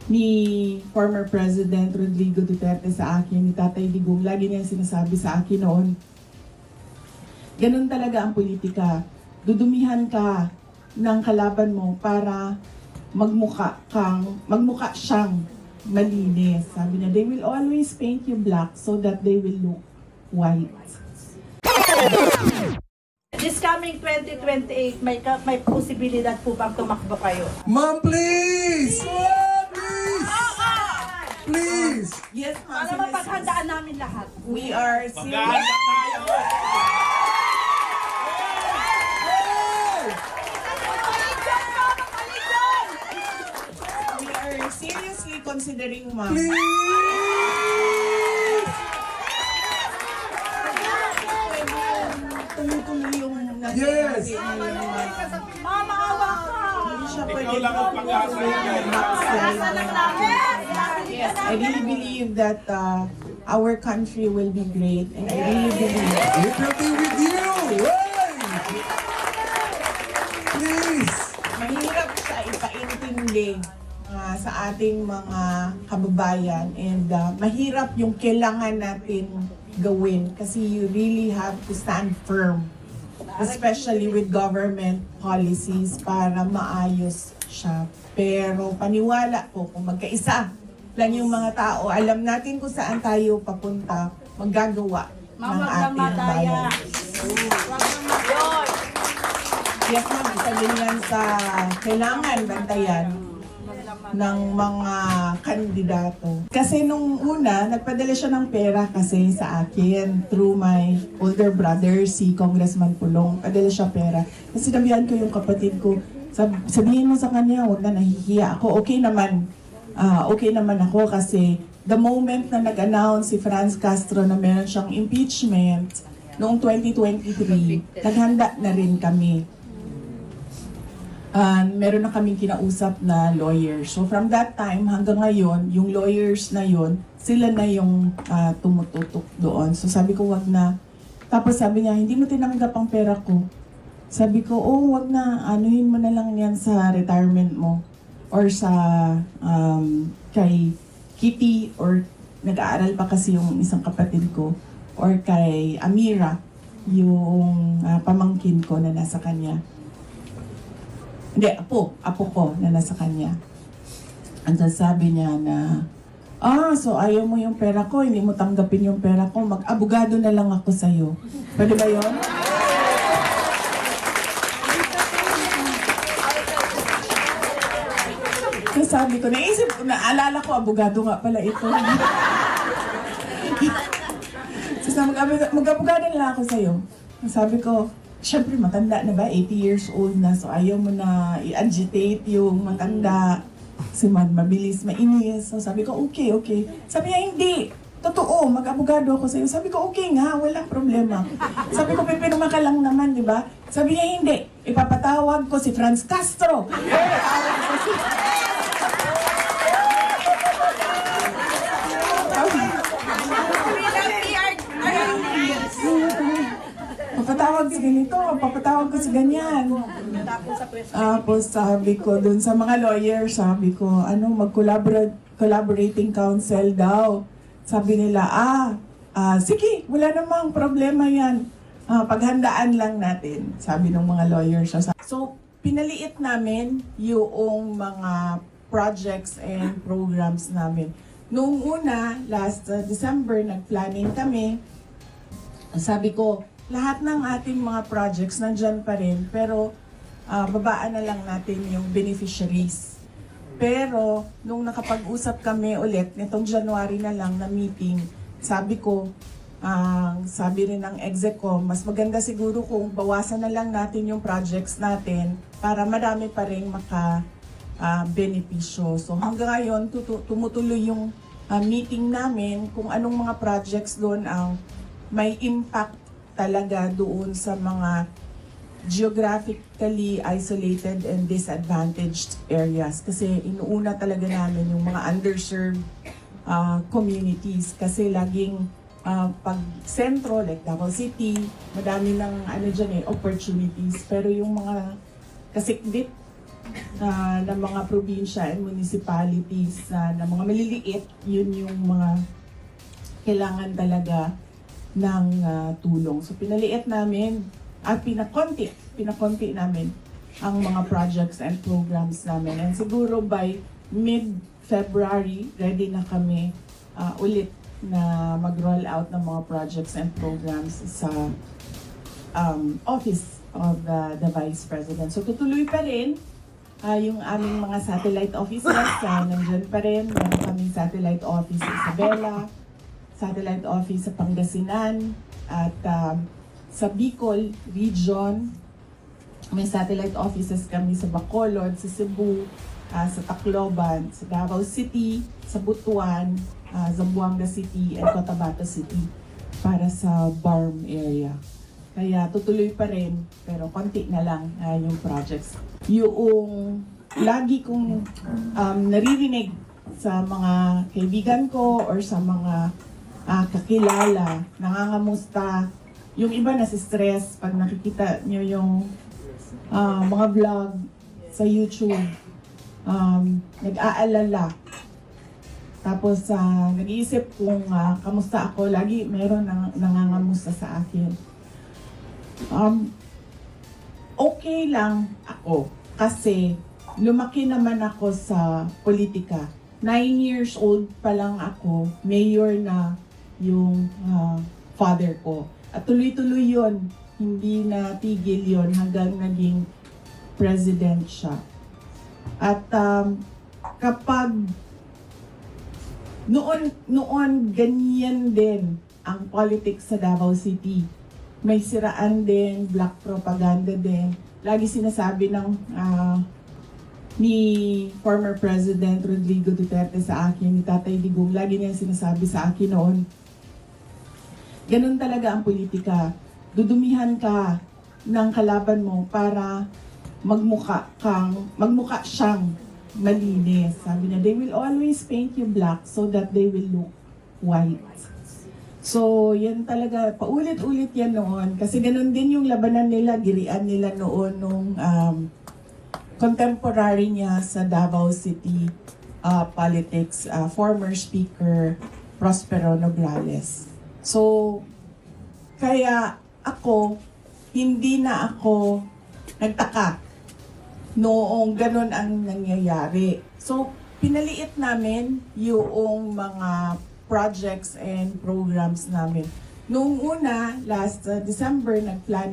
ni former President Rodrigo Duterte sa akin, ni Tatay Digong. Lagi niya sinasabi sa akin noon, ganun talaga ang politika. Dudumihan ka ng kalaban mo para magmukha siyang malinis. Sabi niya, they will always paint you black so that they will look white. This coming 2028, may posibilidad po bang tumakbo kayo? Ma'am, please! Please! Please! Yes, ma'am. Para mapaghandaan namin lahat. We are serious. We are seriously considering, ma'am. Tumutuloy yung Yes! Mama, awa ka! Hindi siya pwede. Ikaw lang ang pag-asa yan. Asa lang namin! Yes, I really believe that our country will be great, and I really believe. It will be with you! Hey! Please! Mahirap siya ipaintindi sa ating mga kababayan, and mahirap yung kailangan natin gawin kasi you really have to stand firm, especially with government policies para maayos siya. Pero paniwala po, kung magkaisa lang yung mga tao, alam natin kung saan tayo papunta, maggagawa ng ating bayan. Yes, ma'am, isa din yan sa kailangan bantayan ng mga kandidato. Kasi nung una, nagpadala siya ng pera kasi sa akin through my older brother, si Congressman Pulong. Padala siya pera. Kasi sinabihan ko yung kapatid ko, sabihin mo sa kanya, huwag na, nahihiya ako. Okay naman ako kasi the moment na nag-announce si Franz Castro na meron siyang impeachment noong 2023, naghanda na rin kami. Meron na kaming kinausap na lawyers. So from that time hanggang ngayon, yung lawyers na yon, sila na yung tumututok doon. So sabi ko, wag na. Tapos sabi niya, hindi mo tinanggap ang pera ko. Sabi ko, oh, wag na. Anuhin mo na lang yan sa retirement mo. Or sa kay Kitty, or nag-aaral pa kasi yung isang kapatid ko. Or kay Amira, yung pamangkin ko na nasa kanya. Hindi, apo ko na nasa kanya. And then sabi niya na, so ayaw mo yung pera ko, hindi mo tanggapin yung pera ko, mag-abogado na lang ako sa'yo. Pwede ba yun? So sabi ko, naalala ko, abogado nga pala ito. So sabi ko, mag-abogado na lang ako sa'yo. Sabi ko, syempre, matanda na ba? 80 years old na. So, ayaw mo na i-agitate yung matanda. Si mabilis, mainis. So, sabi ko, okay. Sabi niya, hindi. Totoo, mag-abogado ako sa'yo. Sabi ko, okay nga, walang problema. Sabi ko, pipinuma ka lang naman, di ba? Sabi niya, hindi. Ipapatawag ko si Franz Castro. Papatawag ko sa ganyan. Tapos sabi ko dun sa mga lawyers, sabi ko, mag-collaborating counsel daw. Sabi nila, sige, wala namang problema yan. Paghandaan lang natin, sabi ng mga lawyers. So, pinaliit namin yung mga projects and programs namin. Noong una, last December, nag-planning kami. Sabi ko, lahat ng ating mga projects nandyan pa rin, pero babaan na lang natin yung beneficiaries. Pero nung nakapag-usap kami ulit, nitong January na lang na meeting, sabi ko, sabi rin ng execo, mas maganda siguro kung bawasan na lang natin yung projects natin para marami pa rin maka-benepisyo. So hanggang ngayon, tumutuloy yung meeting namin kung anong mga projects doon ang may impact talaga doon sa mga geographically isolated and disadvantaged areas. Kasi inuuna talaga namin yung mga underserved communities. Kasi laging pag sentro, like Davao City, madami ng opportunities. Pero yung mga kasikdit ng mga probinsya and municipalities na mga maliliit, yun yung mga kailangan talaga ng tulong. So pinaliit namin at pinakonti namin ang mga projects and programs namin. And siguro by mid-February, ready na kami ulit na mag-roll out ng mga projects and programs sa Office of the Vice President. So tutuloy pa rin yung aming mga satellite offices. Nandiyan pa rin. Meron kaming satellite office sa Isabela, satellite office sa Pangasinan, at sa Bicol Region, may satellite offices kami sa Bacolod, sa Cebu, sa Tacloban, sa Davao City, sa Butuan, Zamboanga City, and Cotabato City para sa BARM area. Kaya tutuloy pa rin, pero konti na lang yung projects. Yung lagi kong naririnig sa mga kaibigan ko or sa mga kakilala, nangangamusta, yung iba nasi-stress pag nakikita nyo yung mga vlog sa YouTube, nag-aalala. Tapos nag-iisip kung kamusta ako, lagi meron nangangamusta sa akin. Okay lang ako kasi lumaki naman ako sa politika. 9 years old pa lang ako, mayor na yung father ko. At tuloy-tuloy yun, hindi na tigil yun hanggang naging president siya. At kapag noon ganyan din ang politics sa Davao City. May siraan din, black propaganda din. Lagi sinasabi ni former President Rodrigo Duterte sa akin, ni Tatay Digong, lagi niya sinasabi sa akin noon, ganun talaga ang politika. Dudumihan ka ng kalaban mo para magmukha siyang malinis. Sabi niya, they will always paint you black so that they will look white. So, yan talaga, paulit-ulit yan noon. Kasi ganun din yung labanan nila, girian nila noon nung contemporary niya sa Davao City politics, former Speaker Prospero Nograles. So, kaya ako, hindi na ako nagtaka noong ganun ang nangyayari. So, pinaliit namin yung mga projects and programs namin. Noong una, last December, nag-planning